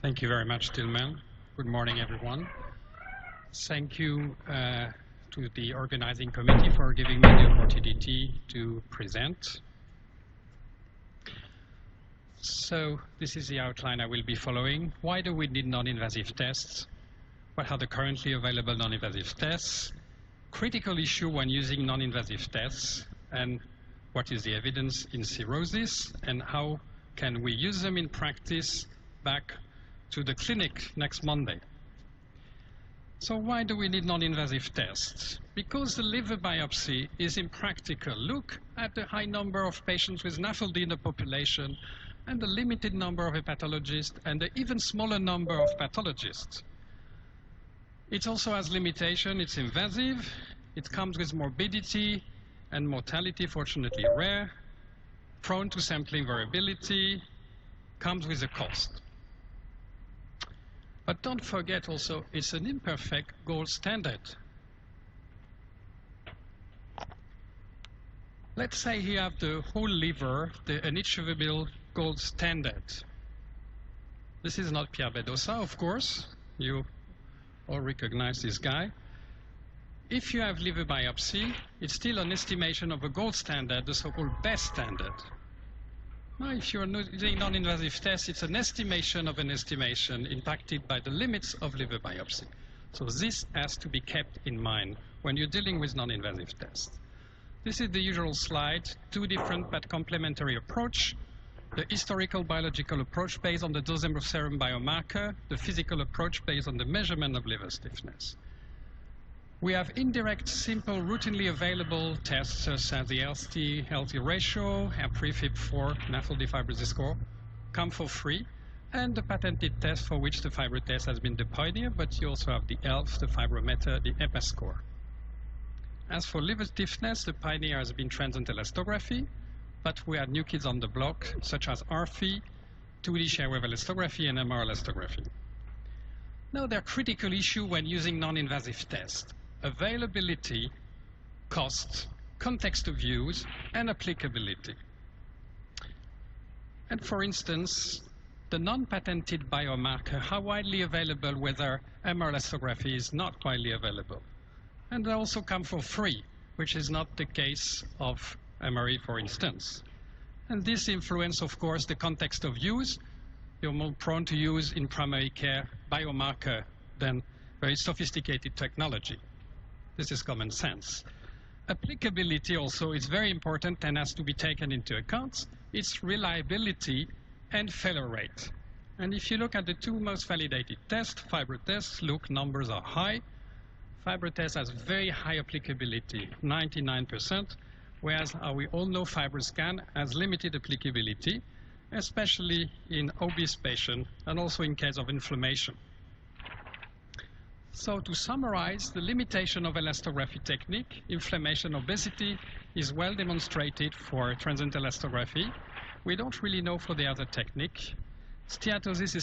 Thank you very much, Tillman. Good morning, everyone. Thank you to the organizing committee for giving me the opportunity to present. So this is the outline I will be following. Why do we need non-invasive tests? What are the currently available non-invasive tests? Critical issue when using non-invasive tests, and what is the evidence in cirrhosis, and how can we use them in practice back to the clinic next Monday. So why do we need non-invasive tests? Because the liver biopsy is impractical. Look at the high number of patients with NAFLD in the population and the limited number of hepatologists and the even smaller number of pathologists. It also has limitation. It's invasive. It comes with morbidity and mortality, fortunately rare, prone to sampling variability, comes with a cost. But don't forget also, it's an imperfect gold standard. Let's say you have the whole liver, the unachievable gold standard. This is not Pierre Bedossa, of course. You all recognize this guy. If you have liver biopsy, it's still an estimation of a gold standard, the so-called best standard. Now, if you're using non-invasive tests, it's an estimation of an estimation impacted by the limits of liver biopsy. So this has to be kept in mind when you're dealing with non-invasive tests. This is the usual slide, two different but complementary approach. The historical biological approach based on the dosing of serum biomarker, the physical approach based on the measurement of liver stiffness. We have indirect, simple, routinely available tests such as the LT ratio, Prefib4, NAFLD fibrosis score, come for free, and the patented test for which the fibro test has been the pioneer, but you also have the ELF, the fibrometer, the EPA score. As for liver stiffness, the pioneer has been transient elastography, but we had new kids on the block, such as RFI, 2D shear wave elastography, and MR elastography. Now, there are critical issues when using non-invasive tests. Availability, cost, context of use, and applicability. And for instance, the non-patented biomarker, how widely available, whether MR elastography is not widely available. And they also come for free, which is not the case of MRE, for instance. And this influences, of course, the context of use. You're more prone to use in primary care biomarker than very sophisticated technology. This is common sense. Applicability also is very important and has to be taken into account. It's reliability and failure rate. And if you look at the two most validated tests, fibro tests, look, numbers are high. Fibro test has very high applicability, 99%, whereas we all know FibroScan has limited applicability, especially in obese patients and also in case of inflammation. So to summarize, the limitation of elastography technique, inflammation, obesity, is well demonstrated for transient elastography. We don't really know for the other technique. Steatosis is